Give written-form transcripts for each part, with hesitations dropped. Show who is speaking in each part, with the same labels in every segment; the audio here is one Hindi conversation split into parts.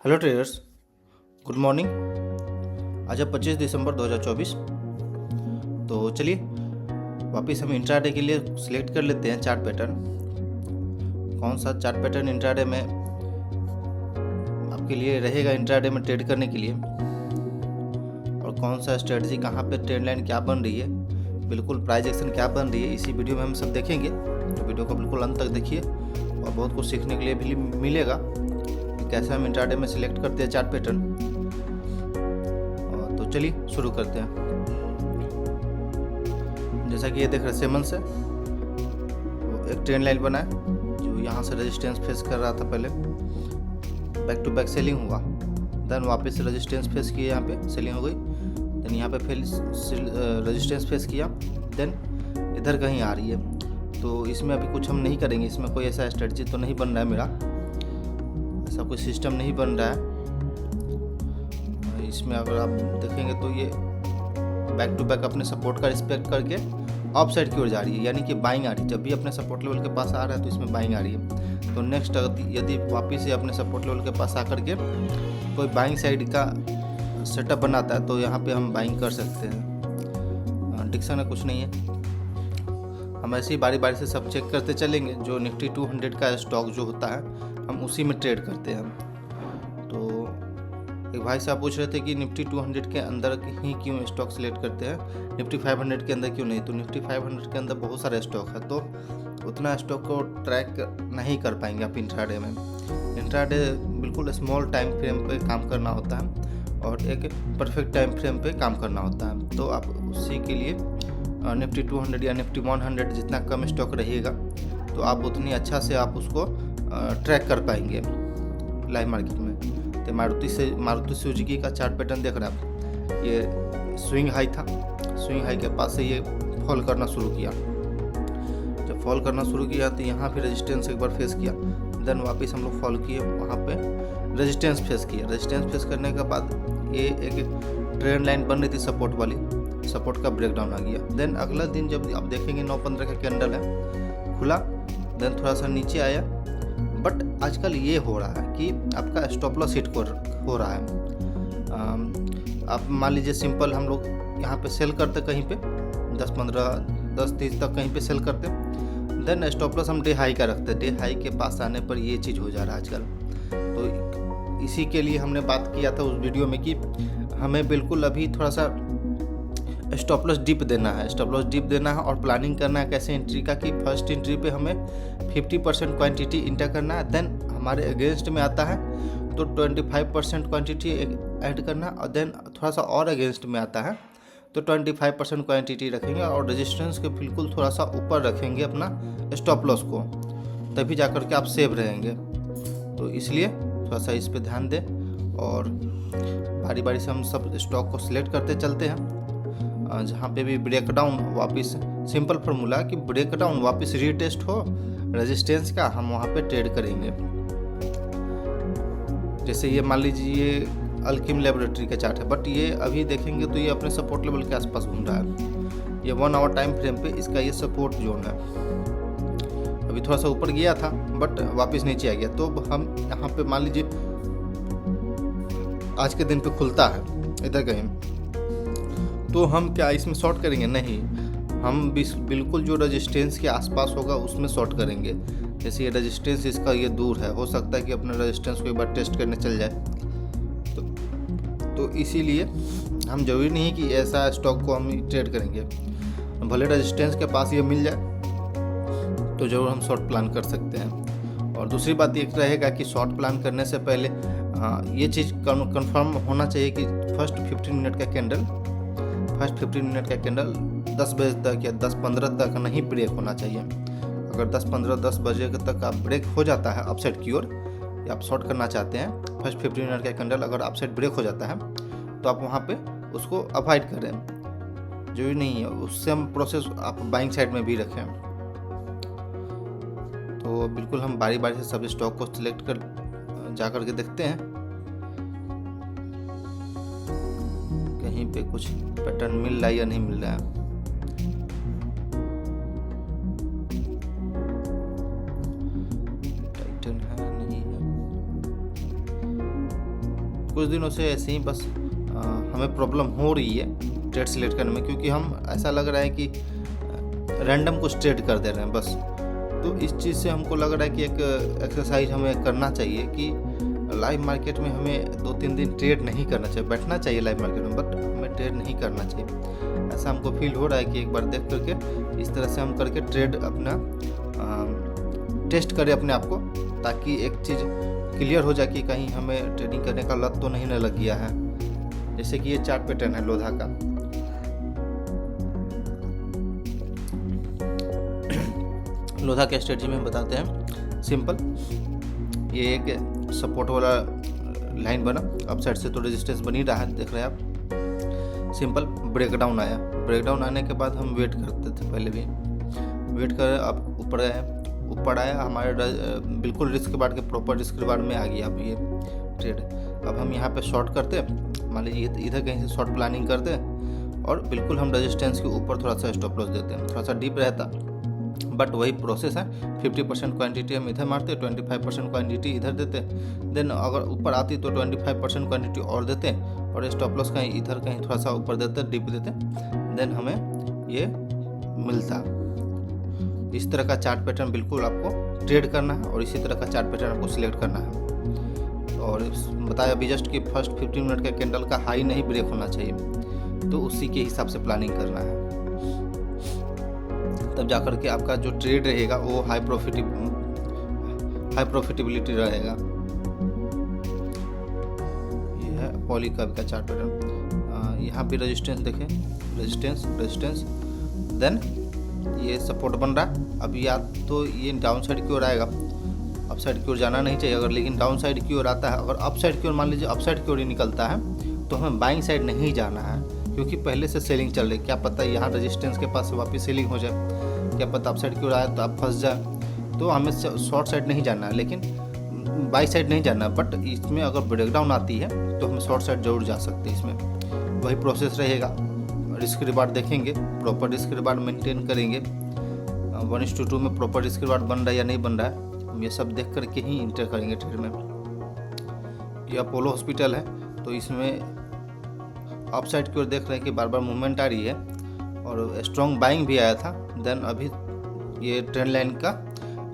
Speaker 1: Hello traders, good morning. आज है 25 दिसंबर 2024। तो चलिए वापस हम इंट्राडे के लिए सिलेक्ट कर लेते हैं चार्ट पैटर्न। कौन सा चार्ट पैटर्न इंट्राडे में आपके लिए रहेगा इंट्राडे में ट्रेड करने के लिए, और कौन सा स्ट्रेटजी, कहाँ पे ट्रेंड लाइन क्या बन रही है, बिल्कुल प्राइस एक्शन क्या बन रही है, इसी वीडियो में हम सब देखेंगे। तो वीडियो को बिल्कुल अंत तक देखिए और बहुत कुछ सीखने के लिए भी मिलेगा कैसे हम इंट्राडे में सिलेक्ट करते हैं चार्ट पैटर्न। तो चलिए शुरू करते हैं। जैसा कि ये देख रहे हैं सेमंस है, एक ट्रेंड लाइन बना है जो यहाँ से रेजिस्टेंस फेस कर रहा था, पहले बैक टू बैक सेलिंग हुआ, देन वापस रेजिस्टेंस फेस किया, यहाँ पे सेलिंग हो गई, देन यहाँ पे फिर रेजिस्टेंस फेस किया, देन इधर कहीं आ रही है। तो इसमें अभी कुछ हम नहीं करेंगे, इसमें कोई ऐसा स्ट्रेटजी तो नहीं बन रहा है, मेरा ऐसा कोई सिस्टम नहीं बन रहा है। इसमें अगर आप देखेंगे तो ये बैक टू बैक अपने सपोर्ट का रिस्पेक्ट करके अप साइड की ओर जा रही है, यानी कि बाइंग आ रही है। जब भी अपने सपोर्ट लेवल के पास आ रहा है तो इसमें बाइंग आ रही है। तो नेक्स्ट यदि वापस से अपने सपोर्ट लेवल के पास आकर के कोई बाइंग साइड का सेटअप बनाता है तो यहाँ पे हम बाइंग कर सकते हैं। डिक्शन है, कुछ नहीं है। हम ऐसे ही बारी बारी से सब चेक करते चलेंगे। जो निफ्टी 200 का स्टॉक जो होता है हम उसी में ट्रेड करते हैं। तो एक भाई साहब पूछ रहे थे कि निफ्टी 200 के अंदर ही क्यों स्टॉक सिलेक्ट करते हैं, निफ्टी 500 के अंदर क्यों नहीं। तो निफ्टी 500 के अंदर बहुत सारे स्टॉक है, तो उतना स्टॉक को ट्रैक नहीं कर पाएंगे आप इंट्राडे में। इंट्राडे बिल्कुल स्मॉल टाइम फ्रेम पे काम करना होता है और एक परफेक्ट टाइम फ्रेम पे काम करना होता है। तो आप उसी के लिए निफ्टी 200 या निफ्टी 100 जितना कम स्टॉक रहेगा तो आप उतनी अच्छा से आप उसको ट्रैक कर पाएंगे लाइव मार्केट में। तो मारुति सुजुकी का चार्ट पैटर्न देख रहे हैं आप, ये स्विंग हाई था, स्विंग हाई के पास से ये फॉल करना शुरू किया। जब फॉल करना शुरू किया तो यहाँ पे रेजिस्टेंस एक बार फेस किया, देन वापस हम लोग फॉल किए, वहाँ पे रेजिस्टेंस फेस किया। रेजिस्टेंस फेस करने के बाद ये एक ट्रेंड लाइन बन रही थी सपोर्ट वाली, सपोर्ट का ब्रेकडाउन आ गया। देन अगला दिन जब आप देखेंगे 9:15 का कैंडल है, खुला, देन थोड़ा सा नीचे आया। बट आजकल ये हो रहा है कि आपका स्टॉप लॉस हिट हो रहा है। आप मान लीजिए सिंपल हम लोग यहाँ पे सेल करते, कहीं पे 10-15-10-30 तक कहीं पे सेल करते, देन स्टॉप लॉस हम डे हाई का रखते। डे हाई के पास आने पर ये चीज़ हो जा रहा है आजकल। तो इसी के लिए हमने बात किया था उस वीडियो में कि हमें बिल्कुल अभी थोड़ा सा स्टॉप लॉस डिप देना है, स्टॉप लॉस डिप देना है और प्लानिंग करना है कैसे एंट्री का, कि फर्स्ट एंट्री पे हमें 50% क्वांटिटी इंटर करना है, देन हमारे अगेंस्ट में आता है तो 25% क्वांटिटी ऐड करना, और देन थोड़ा सा और अगेंस्ट में आता है तो 25% क्वांटिटी रखेंगे और रेजिस्टेंस के बिल्कुल थोड़ा सा ऊपर रखेंगे अपना स्टॉप लॉस को, तभी जाकर के आप सेव रहेंगे। तो इसलिए थोड़ा सा इस पर ध्यान दें और बारी बारी से हम सब स्टॉक को सिलेक्ट करते चलते हैं। जहाँ पे भी ब्रेकडाउन वापस, सिंपल फार्मूला कि ब्रेकडाउन वापस रीटेस्ट हो रेजिस्टेंस का, हम वहाँ पे ट्रेड करेंगे। जैसे ये मान लीजिए ये अल्केम लैबोरेटरी का चार्ट है, बट ये अभी देखेंगे तो ये अपने सपोर्ट लेवल के आसपास घूम रहा है। ये 1 आवर टाइम फ्रेम पे इसका ये सपोर्ट जोन है। अभी थोड़ा सा ऊपर गया था बट वापस नीचे आ गया। तो हम यहाँ पे मान लीजिए आज के दिन पे खुलता है इधर कहीं, तो हम क्या इसमें शॉर्ट करेंगे? नहीं, हम बिल्कुल जो रेजिस्टेंस के आसपास होगा उसमें शॉर्ट करेंगे। जैसे ये रेजिस्टेंस इसका ये दूर है, हो सकता है कि अपने रेजिस्टेंस को एक बार टेस्ट करने चल जाए। तो इसीलिए हम जरूरी नहीं कि ऐसा स्टॉक को हम ट्रेड करेंगे, भले रेजिस्टेंस के पास ये मिल जाए तो जरूर हम शॉर्ट प्लान कर सकते हैं। और दूसरी बात ये रहेगा कि शॉर्ट प्लान करने से पहले ये चीज़ कंफर्म होना चाहिए कि फर्स्ट 15 मिनट का कैंडल 10 बजे तक या 10-15 तक नहीं ब्रेक होना चाहिए। अगर 10-15-10 बजे तक आप ब्रेक हो जाता है अपसाइड की ओर, या आप शॉर्ट करना चाहते हैं, फर्स्ट 15 मिनट का कैंडल अगर अपसाइड ब्रेक हो जाता है तो आप वहाँ पे उसको अवॉइड करें, जरूरी नहीं है उससे हम प्रोसेस आप बाइंग साइड में भी रखें। तो बिल्कुल हम बारी बारी से सब स्टॉक को सिलेक्ट कर जा करके देखते हैं कहीं पे कुछ पैटर्न मिल रहा है या नहीं मिल रहा है। टाइटन है, नहीं है। कुछ दिनों से ऐसे ही बस हमें प्रॉब्लम हो रही है ट्रेड सिलेक्ट करने में, क्योंकि हम ऐसा लग रहा है कि रैंडम कुछ ट्रेड कर दे रहे हैं बस। तो इस चीज़ से हमको लग रहा है कि एक एक्सरसाइज हमें करना चाहिए कि लाइव मार्केट में हमें 2-3 दिन ट्रेड नहीं करना चाहिए। बैठना चाहिए लाइव मार्केट में, बट हमें ट्रेड नहीं करना चाहिए। ऐसा हमको फील हो रहा है कि एक बार देख करके इस तरह से हम करके ट्रेड अपना टेस्ट करें अपने आप को, ताकि एक चीज़ क्लियर हो जाए कि कहीं हमें ट्रेडिंग करने का लत तो नहीं न लग गया है। जैसे कि ये चार्ट पैटर्न है लोधा का, लोधा के स्ट्रेटजी में बताते हैं सिंपल। ये एक सपोर्ट वाला लाइन बना, अप साइड से तो रेजिस्टेंस बन ही रहा है, देख रहे हैं आप। सिंपल ब्रेकडाउन आया, ब्रेकडाउन आने के बाद हम वेट करते थे, पहले भी वेट कर, अब ऊपर आया हमारे बिल्कुल रिस्क रिवार्ड के प्रॉपर रिस्क रिवार्ड में आ गया अब ये ट्रेड। अब हम यहाँ पे शॉर्ट करते, मान लीजिए इधर कहीं से शॉर्ट प्लानिंग करते और बिल्कुल हम रेजिस्टेंस के ऊपर थोड़ा सा स्टॉप लॉस देते हैं, थोड़ा सा डीप रहता, बट वही प्रोसेस है। 50% क्वांटिटी हम इधर मारते, 25% क्वांटिटी इधर देते, देन अगर ऊपर आती तो 25% क्वांटिटी और देते और स्टॉप लॉस कहीं इधर कहीं थोड़ा सा ऊपर देते, डीप देते, देन हमें ये मिलता। इस तरह का चार्ट पैटर्न बिल्कुल आपको ट्रेड करना है और इसी तरह का चार्ट पैटर्न आपको सिलेक्ट करना है। और बताया अभी जस्ट कि फर्स्ट 15 मिनट का कैंडल का हाई नहीं ब्रेक होना चाहिए, तो उसी के हिसाब से प्लानिंग करना है, तब जाकर के आपका जो ट्रेड रहेगा वो हाई प्रॉफिटेबिलिटी रहेगा। ये है पॉली कर्व का चार्ट पैटर्न। यहाँ पे रेजिस्टेंस देखें, रेजिस्टेंस, देन ये सपोर्ट बन रहा है। अब या तो ये डाउन साइड की ओर आएगा, अप साइड की ओर जाना नहीं चाहिए अगर, लेकिन डाउन साइड की ओर आता है, अगर अप साइड की ओर मान लीजिए अप साइड की ओर ही निकलता है तो हमें बाइंग साइड नहीं जाना है, क्योंकि पहले से सेलिंग चल रही है। क्या पता यहाँ रेजिस्टेंस के पास से वापस सेलिंग हो जाए, क्या पता अप साइड की ओर आए तो आप फंस जाए। तो हमें शॉर्ट साइड नहीं जाना है, लेकिन बाई साइड नहीं जाना। बट इसमें अगर ब्रेकडाउन आती है तो हम शॉर्ट साइड जरूर जा सकते हैं। इसमें वही प्रोसेस रहेगा, रिस्क रिवार्ड देखेंगे, प्रॉपर रिस्क रिवार्ड मेंटेन करेंगे, 1:2 में प्रॉपर रिस्क रिवार्ड बन रहा है या नहीं बन रहा है, हम ये सब देख करके ही इंटर करेंगे ट्रेड में। ये अपोलो हॉस्पिटल है, तो इसमें अप साइड की ओर देख रहे हैं कि बार बार मूवमेंट आ रही है और स्ट्रॉन्ग बाइंग भी आया था। देन अभी ये ट्रेंड लाइन का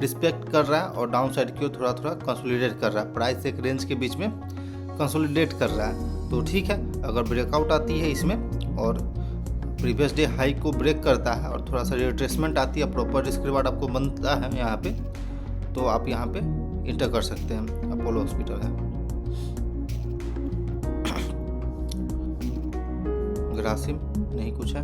Speaker 1: रिस्पेक्ट कर रहा है और डाउन साइड की ओर थोड़ा थोड़ा कंसोलिडेट कर रहा है, प्राइस एक रेंज के बीच में कंसोलिडेट कर रहा है। तो ठीक है, अगर ब्रेकआउट आती है इसमें और प्रीवियस डे हाई को ब्रेक करता है और थोड़ा सा रिट्रेसमेंट आती है, प्रॉपर रिस्क रिवार्ड आपको बनता है यहाँ पे, तो आप यहाँ पे इंटर कर सकते हैं। अपोलो हॉस्पिटल है, ग्रासिम नहीं कुछ है,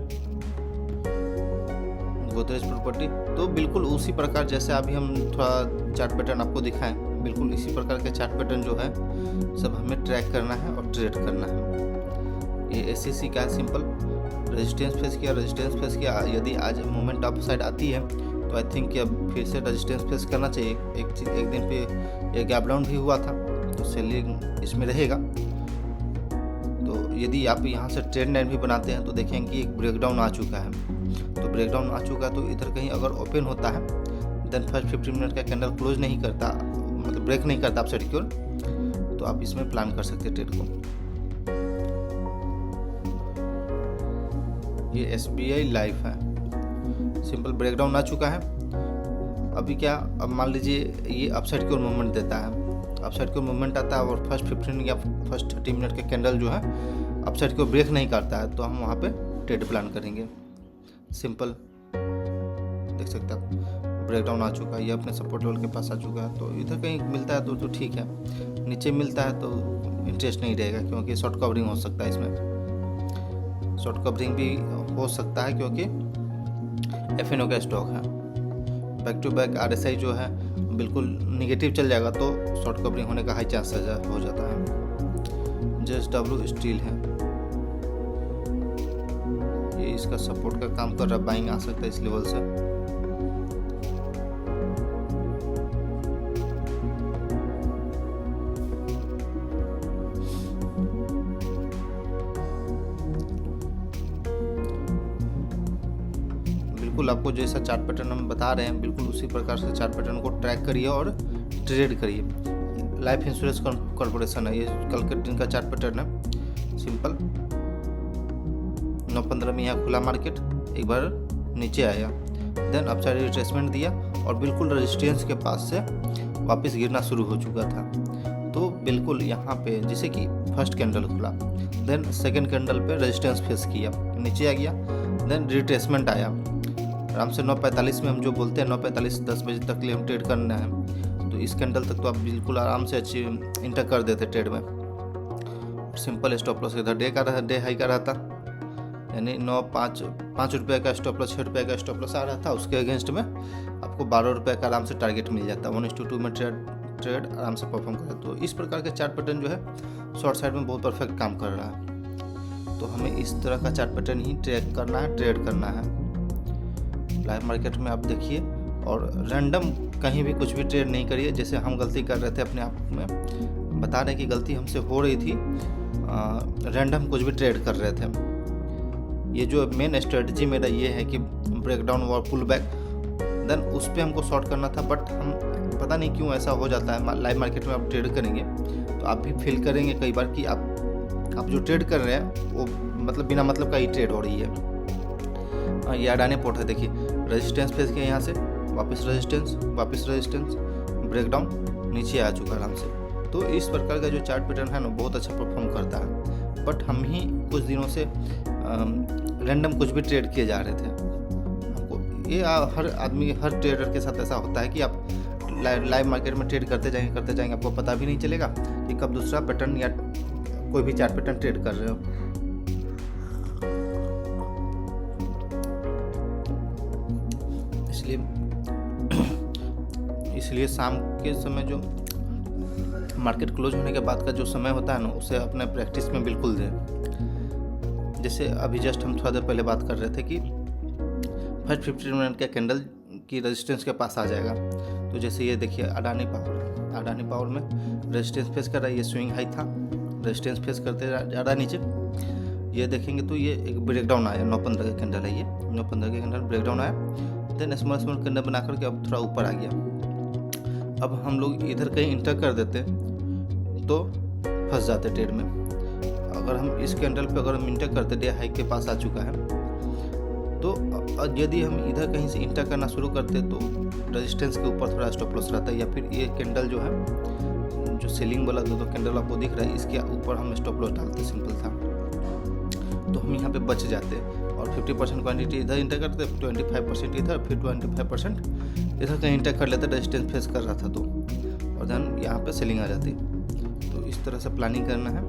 Speaker 1: गोदरेज प्रॉपर्टी। तो बिल्कुल उसी प्रकार जैसे अभी हम थोड़ा चार्ट पैटर्न आपको दिखाएं, बिल्कुल इसी प्रकार के चार्ट पैटर्न जो है सब हमें ट्रैक करना है और ट्रेड करना है। ये SCC का है, सिंपल रेजिस्टेंस फेस किया। यदि आज मूवमेंट अप साइड आती है तो आई थिंक कि अब फिर से रेजिस्टेंस फेस करना चाहिए। एक दिन पे ये गैप डाउन भी हुआ था, तो सेलिंग इसमें रहेगा। तो यदि आप यहाँ से ट्रेंड लाइन भी बनाते हैं तो देखेंगे कि एक ब्रेकडाउन आ चुका है। तो ब्रेकडाउन आ चुका है तो इधर कहीं अगर ओपन होता है, देन फर्स्ट 15 मिनट का कैंडल क्लोज नहीं करता, मतलब ब्रेक नहीं करता अपसाइड की ओर, तो आप इसमें प्लान कर सकते हैं ट्रेड को। ये SBI लाइफ है, सिंपल ब्रेकडाउन आ चुका है। अभी क्या, अब मान लीजिए ये अपसाइड की ओर मूवमेंट देता है, अपसाइड की ओर मूवमेंट आता है और फर्स्ट 15 या फर्स्ट 30 मिनट का कैंडल जो है अपसाइड की ओर ब्रेक नहीं करता है, तो हम वहाँ पे ट्रेड प्लान करेंगे। सिंपल देख सकते हैं आप, ब्रेकडाउन आ चुका है, ये अपने सपोर्ट लेवल के पास आ चुका है। तो इधर कहीं मिलता है तो ठीक है, नीचे मिलता है तो इंटरेस्ट नहीं रहेगा, क्योंकि शॉर्ट कवरिंग हो सकता है। इसमें शॉर्ट कवरिंग भी हो सकता है क्योंकि FNO का स्टॉक है। बैक टू बैक RSI जो है बिल्कुल निगेटिव चल जाएगा तो शॉर्ट कवरिंग होने का हाई चांस हो जाता है। JSW स्टील है, ये इसका सपोर्ट का काम कर रहा है, बाइंग आ सकता है इस लेवल से। बिल्कुल आपको जैसा चार्ट पैटर्न हम बता रहे हैं, बिल्कुल उसी प्रकार से चार्ट पैटर्न को ट्रैक करिए और ट्रेड करिए। लाइफ इंश्योरेंस कॉर्पोरेशन है, ये कल के दिन का चार्ट पैटर्न है। सिंपल 9:15 में यहाँ खुला मार्केट, एक बार नीचे आया, देन अपसाइड रिट्रेसमेंट दिया और बिल्कुल रेजिस्टेंस के पास से वापस गिरना शुरू हो चुका था। तो बिल्कुल यहाँ पे जैसे कि फर्स्ट कैंडल खुला, देन सेकंड कैंडल पे रेजिस्टेंस फेस किया, नीचे आ गया, देन रिट्रेसमेंट आया आराम से 9:45 में, हम जो बोलते हैं 9:45 10 बजे तक के लिए हम ट्रेड करना है, तो इस कैंडल तक तो आप बिल्कुल आराम से अच्छी इंटर कर देते ट्रेड में। सिंपल स्टॉप लॉस इधर डे हाई का रहता, यानी 5 रुपये का स्टॉप लॉस, 6 रुपये का स्टॉप लॉस आ रहा था, उसके अगेंस्ट में आपको 12 रुपये का आराम से टारगेट मिल जाता। 1:2 में ट्रेड आराम से परफॉर्म करे। तो इस प्रकार के चार्ट पैटर्न जो है शॉर्ट साइड में बहुत परफेक्ट काम कर रहा है। तो हमें इस तरह का चार्ट पैटर्न ही ट्रेड करना है। लाइव मार्केट में आप देखिए, और रैंडम कहीं भी कुछ भी ट्रेड नहीं करिए, जैसे हम गलती कर रहे थे अपने आप में, बता रहे कि गलती हमसे हो रही थी, रैंडम कुछ भी ट्रेड कर रहे थे। ये जो मेन स्ट्रेटजी मेरा ये है कि ब्रेकडाउन और पुल बैक, देन उस पर हमको शॉर्ट करना था, बट हम पता नहीं क्यों ऐसा हो जाता है। लाइव मार्केट में आप ट्रेड करेंगे तो आप भी फील करेंगे कई बार कि आप जो ट्रेड कर रहे हैं वो मतलब बिना मतलब का ही ट्रेड हो रही है। ये अडानी पोर्ट है, देखिए रेजिस्टेंस फेस किया, यहाँ से वापस रेजिस्टेंस, ब्रेकडाउन, नीचे आ चुका आराम से। तो इस प्रकार का जो चार्ट पैटर्न है ना बहुत अच्छा परफॉर्म करता है, बट हम ही कुछ दिनों से रैंडम कुछ भी ट्रेड किए जा रहे थे। हमको ये हर आदमी, हर ट्रेडर के साथ ऐसा होता है कि आप लाइव मार्केट में ट्रेड करते जाएंगे, आपको पता भी नहीं चलेगा कि कब दूसरा पैटर्न या कोई भी चार्ट पैटर्न ट्रेड कर रहे हो। इसलिए शाम के समय जो मार्केट क्लोज होने के बाद का जो समय होता है ना, उसे अपने प्रैक्टिस में बिल्कुल दें। जैसे अभी जस्ट हम थोड़ा देर पहले बात कर रहे थे कि फर्स्ट 15 मिनट का कैंडल की रेजिस्टेंस के पास आ जाएगा। तो जैसे ये देखिए अडानी पावर में रेजिस्टेंस फेस कर रहा है, ये स्विंग हाई था, रेजिस्टेंस फेस करते जा रहा है नीचे। ये देखेंगे तो ये एक ब्रेकडाउन आया, 9:15 का कैंडल है, ये 9:15 का कैंडल ब्रेकडाउन आया, देन स्मॉल कैंडल बना करके अब थोड़ा ऊपर आ गया। अब हम लोग इधर कहीं इंटर कर देते तो फंस जाते ट्रेड में। अगर हम इस कैंडल पे अगर हम इंटर करते, डे हाई के पास आ चुका है, तो यदि हम इधर कहीं से इंटर करना शुरू करते तो रेजिस्टेंस के ऊपर थोड़ा स्टॉप लॉस रहता है, या फिर ये कैंडल जो है, जो सेलिंग वाला दो कैंडल आपको दिख रहा है, इसके ऊपर हम स्टॉप लॉस डालते, सिंपल था। तो हम यहाँ पे बच जाते और 50% क्वांटिटी इधर इंटर करते, 25% इधर, फिर 25% इधर कहीं इंटर कर लेते, रेजिस्टेंस फेस कर रहा था तो, और देन यहाँ पे सेलिंग आ जाती। तो इस तरह से प्लानिंग करना है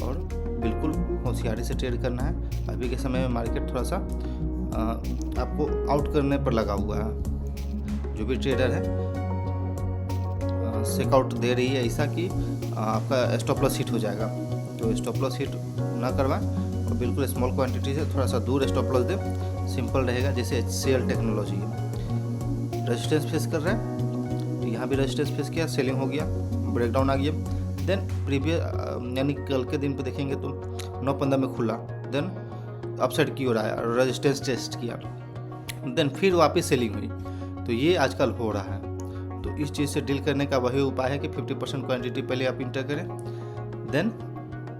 Speaker 1: और बिल्कुल होशियारी से ट्रेड करना है। अभी के समय में मार्केट थोड़ा सा आपको आउट करने पर लगा हुआ है। जो भी ट्रेडर है सेक आउट दे रही है ऐसा कि आपका स्टॉप लॉस हिट हो जाएगा। तो स्टॉप लॉस हिट ना करवाएं और बिल्कुल स्मॉल क्वांटिटी से थोड़ा सा दूर स्टॉप लॉस दे, सिंपल रहेगा। जैसे HCL टेक्नोलॉजी है, रेजिस्टेंस फेस कर रहा है, तो यहाँ भी रेजिस्टेंस फेस किया, सेलिंग हो गया, ब्रेकडाउन आ गया, देन प्रीवियस यानी कल के दिन पे देखेंगे तो 9:15 में खुला, देन अपसाइड की ओर आया, रेजिस्टेंस टेस्ट किया, देन फिर वापस सेलिंग हुई। तो ये आजकल हो रहा है। तो इस चीज़ से डील करने का वही उपाय है कि 50% क्वांटिटी पहले आप इंटर करें, देन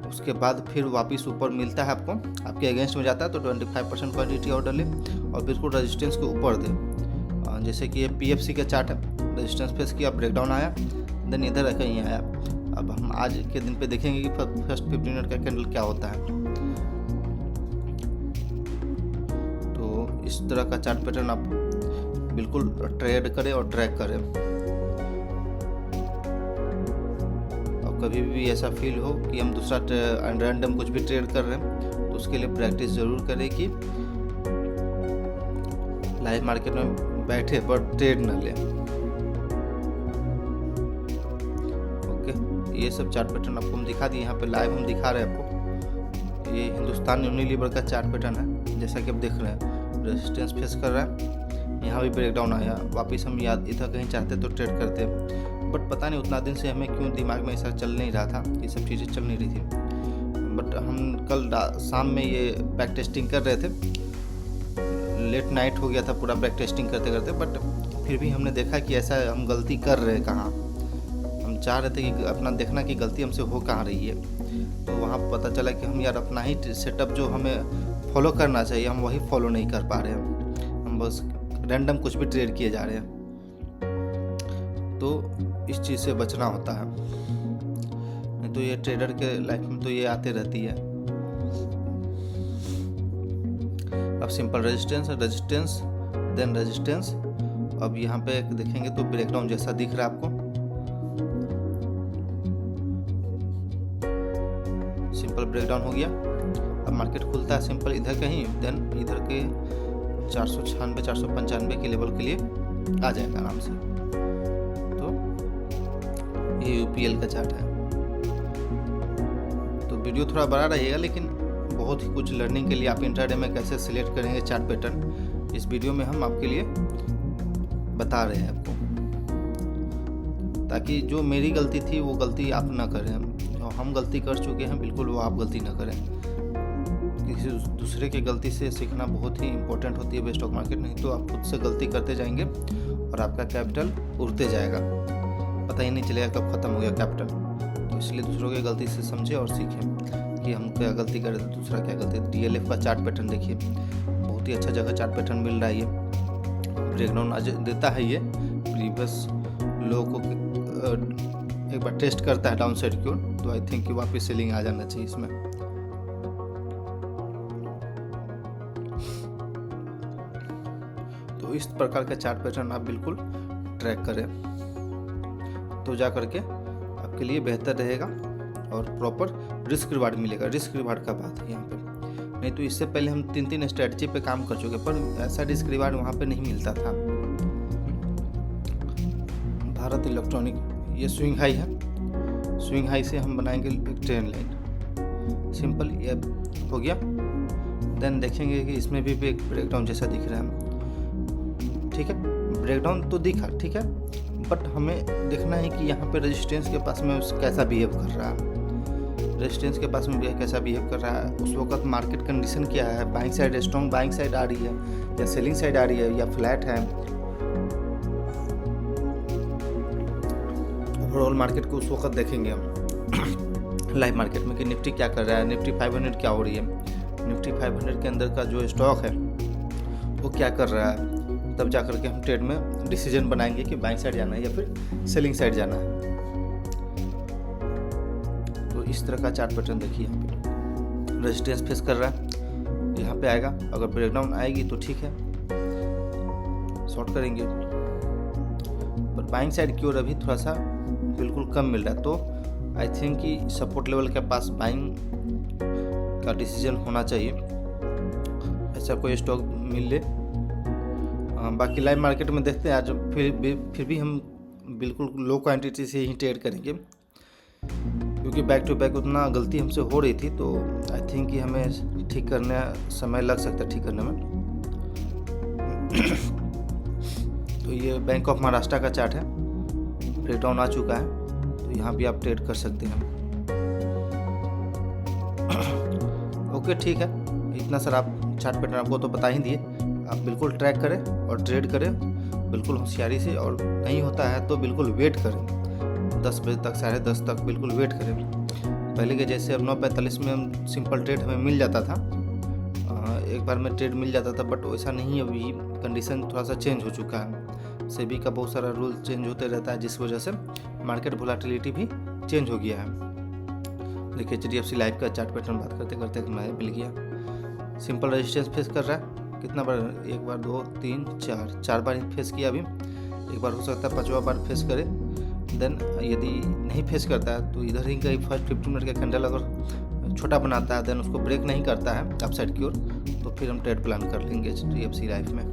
Speaker 1: उसके बाद फिर वापस ऊपर मिलता है आपको, आपके अगेंस्ट में जाता है तो 25% क्वांटिटी और डालें और बिल्कुल रेजिस्टेंस के ऊपर दें। जैसे कि ये PFC का चार्ट है, रेजिस्टेंस फेस किया, ब्रेकडाउन आया, देन इधर कहीं आया। अब हम आज के दिन पे देखेंगे कि फर्स्ट 15 मिनट का कैंडल क्या होता है। तो इस तरह का चार्ट पैटर्न आप बिल्कुल ट्रेड करें और ट्रैक करें। और कभी भी ऐसा फील हो कि हम दूसरा रैंडम कुछ भी ट्रेड कर रहे हैं तो उसके लिए प्रैक्टिस ज़रूर करें कि लाइव मार्केट में बैठे पर ट्रेड न लें। ये सब चार्ट पैटर्न आपको हम दिखा दिए, यहाँ पे लाइव हम दिखा रहे हैं आपको। ये हिंदुस्तान यूनिलीवर का चार्ट पैटर्न है, जैसा कि आप देख रहे हैं, रेजिस्टेंस फेस कर रहा है, यहाँ भी ब्रेकडाउन आया, वापस हम याद इधर कहीं चाहते तो ट्रेड करते, बट पता नहीं उतना दिन से हमें क्यों दिमाग में ऐसा चल नहीं रहा था, ये सब चीज़ें चल नहीं रही थी। बट हम कल शाम में ये बैक टेस्टिंग कर रहे थे, लेट नाइट हो गया था पूरा बैक टेस्टिंग करते करते, बट फिर भी हमने देखा कि ऐसा हम गलती कर रहे हैं कहाँ। हम चाह रहे थे कि अपना देखना कि गलती हमसे हो कहाँ रही है, तो वहाँ पता चला कि हम यार अपना ही सेटअप जो हमें फॉलो करना चाहिए हम वही फॉलो नहीं कर पा रहे हैं, हम बस रैंडम कुछ भी ट्रेड किए जा रहे हैं। तो इस चीज़ से बचना होता है, नहीं तो ये ट्रेडर के लाइफ में तो ये आते रहती है। अब simple resistance resistance then resistance. अब यहाँ पे देखेंगे तो ब्रेकडाउन जैसा दिख रहा है आपको, सिंपल ब्रेकडाउन हो गया। अब मार्केट खुलता है सिंपल इधर कहीं, देन इधर के 496 495 के लेवल के लिए आ जाएगा आराम से। तो ये यूपीएल का चार्ट है। तो वीडियो थोड़ा बड़ा रहेगा लेकिन बहुत ही कुछ लर्निंग के लिए आप इंट्राडे में कैसे सिलेक्ट करेंगे चार्ट पैटर्न, इस वीडियो में हम आपके लिए बता रहे हैं आपको, ताकि जो मेरी गलती थी वो गलती आप ना करें। जो हम गलती कर चुके हैं बिल्कुल वो आप गलती ना करें। किसी दूसरे की गलती से सीखना बहुत ही इंपॉर्टेंट होती है स्टॉक मार्केट, नहीं तो आप खुद से गलती करते जाएंगे और आपका कैपिटल उड़ते जाएगा, पता ही नहीं चलेगा कब ख़त्म हो गया कैपिटल। तो इसलिए दूसरों की गलती से समझें और सीखें कि हम क्या गलती करें तो दूसरा क्या गलती। DLF का चार्ट पैटर्न देखिए, बहुत ही अच्छा जगह चार्ट पैटर्न मिल रहा है। ये ब्रेकडाउन आज देता है, ये प्रीवियस लो को एक बार टेस्ट करता है डाउन साइड की ओर, तो आई थिंक कि वापस सेलिंग आ जाना चाहिए इसमें। तो इस प्रकार का चार्ट पैटर्न आप बिल्कुल ट्रैक करें तो जा करके आपके लिए बेहतर रहेगा और प्रॉपर रिस्क रिवार्ड मिलेगा। रिस्क रिवार्ड का बात है यहाँ पे, नहीं तो इससे पहले हम 3 स्ट्रेटजी पे काम कर चुके, पर ऐसा रिस्क रिवार्ड वहाँ पे नहीं मिलता था। भारत इलेक्ट्रॉनिक ये स्विंग हाई है, स्विंग हाई से हम बनाएंगे एक ट्रेंड लाइन, सिंपल ये हो गया। देन देखेंगे कि इसमें भी एक ब्रेकडाउन जैसा दिख रहा है, ठीक है, ब्रेकडाउन तो दिखा, ठीक है, बट हमें देखना है कि यहाँ पे रेजिस्टेंस के पास में कैसा बिहेव कर रहा है, रेजिस्टेंस के पास में कैसा बिहेव कर रहा है, उस वक्त मार्केट कंडीशन क्या है, buying side strong buying side आ रही है या सेलिंग साइड आ रही है या फ्लैट है। ओवरऑल मार्केट को उस वक्त देखेंगे हम लाइव मार्केट में कि निफ्टी क्या कर रहा है, निफ्टी 500 क्या हो रही है, निफ्टी 500 के अंदर का जो स्टॉक है वो क्या कर रहा है, तब जा करके हम ट्रेड में डिसीजन बनाएंगे कि बाइंग साइड जाना है या फिर सेलिंग साइड जाना है। तो इस तरह का चार्ट पैटर्न देखिए, यहाँ पे रेजिस्टेंस फेस कर रहा है, यहाँ पे आएगा, अगर ब्रेकडाउन आएगी तो ठीक है शॉर्ट करेंगे, पर बाइंग साइड की ओर अभी थोड़ा सा बिल्कुल कम मिल रहा है। तो आई थिंक कि सपोर्ट लेवल के पास बाइंग का डिसीजन होना चाहिए, ऐसा कोई स्टॉक मिल ले। बाकी लाइव मार्केट में देखते हैं आज फिर भी हम बिल्कुल लो क्वांटिटी से ही ट्रेड करेंगे, क्योंकि बैक टू बैक उतना गलती हमसे हो रही थी, तो आई थिंक कि हमें ठीक करने समय लग सकता है ठीक करने में। तो ये बैंक ऑफ महाराष्ट्र का चार्ट है, ब्रेकडाउन आ चुका है, तो यहाँ भी आप ट्रेड कर सकते हैं। ओके ठीक है, इतना सर आप चार्ट पैटर्न आपको तो बता ही दिए, आप बिल्कुल ट्रैक करें और ट्रेड करें बिल्कुल होशियारी से, और नहीं होता है तो बिल्कुल वेट करें 10 बजे तक 10:30 तक बिल्कुल वेट करें। पहले के जैसे अब 9:45 में हम सिंपल ट्रेड हमें मिल जाता था, एक बार में ट्रेड मिल जाता था, बट वैसा नहीं, अभी कंडीशन थोड़ा सा चेंज हो चुका है। सेबी का बहुत सारा रूल चेंज होते रहता है, जिस वजह से मार्केट वोलेटिलिटी भी चेंज हो गया है। देखिए HDFC लाइफ का चार्ट पैटर्न बात करते करते हमें मिल गया, सिंपल रेजिस्टेंस फेस कर रहा है, कितना बार, 1 बार 2 3 4 बार फेस किया, अभी एक बार हो सकता है 5वां बार फेस करे। देन यदि नहीं फेस करता है तो इधर ही कहीं फर्स्ट 15 मिनट का कैंडल अगर छोटा बनाता है, देन उसको ब्रेक नहीं करता है अप साइड की ओर, तो फिर हम ट्रेड प्लान कर लेंगे HDFC लाइफ में।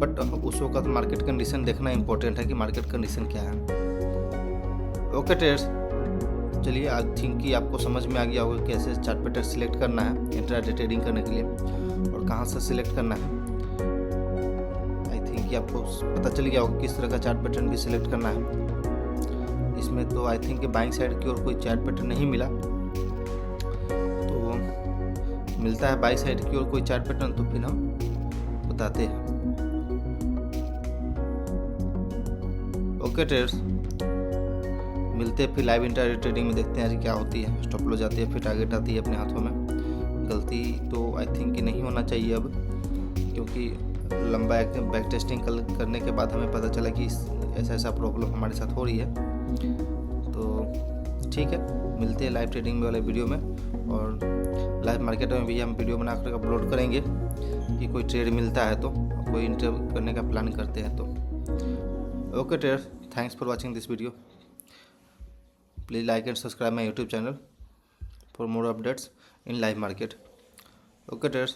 Speaker 1: बट उस वक्त मार्केट कंडीशन देखना इंपॉर्टेंट है कि मार्केट कंडीशन क्या है। ओके ट्रेडर्स, चलिए आई थिंक कि आपको समझ में आ गया होगा कैसे चार्ट पैटर्न सिलेक्ट करना है इंट्राडे ट्रेडिंग करने के लिए और कहाँ से सिलेक्ट करना है। आई थिंक कि आपको पता चल गया होगा किस तरह का चार्ट पैटर्न भी सिलेक्ट करना है। इसमें तो आई थिंक कि बाइंग साइड की ओर कोई चार्ट पैटर्न नहीं मिला, तो मिलता है बाई साइड की ओर कोई चार्ट पैटर्न, तो फिर हम बताते हैं। ओके ट्रेडर्स, मिलते हैं फिर लाइव इंट्राडे ट्रेडिंग में, देखते हैं आज क्या होती है। स्टॉप लॉस जाती है, फिर टारगेट आती है अपने हाथों में। गलती तो आई थिंक कि नहीं होना चाहिए अब, क्योंकि लंबा बैक टेस्टिंग करने के बाद हमें पता चला कि ऐसा प्रॉब्लम हमारे साथ हो रही है। तो ठीक है, मिलते हैं लाइव ट्रेडिंग में वाले वीडियो में, और लाइव मार्केट में भी हम वीडियो बनाकर अपलोड करेंगे कि कोई ट्रेड मिलता है तो, कोई इंटर करने का प्लान करते हैं तो। Okay traders, thanks for watching this video. Please like and subscribe my YouTube channel for more updates in live market. Okay traders.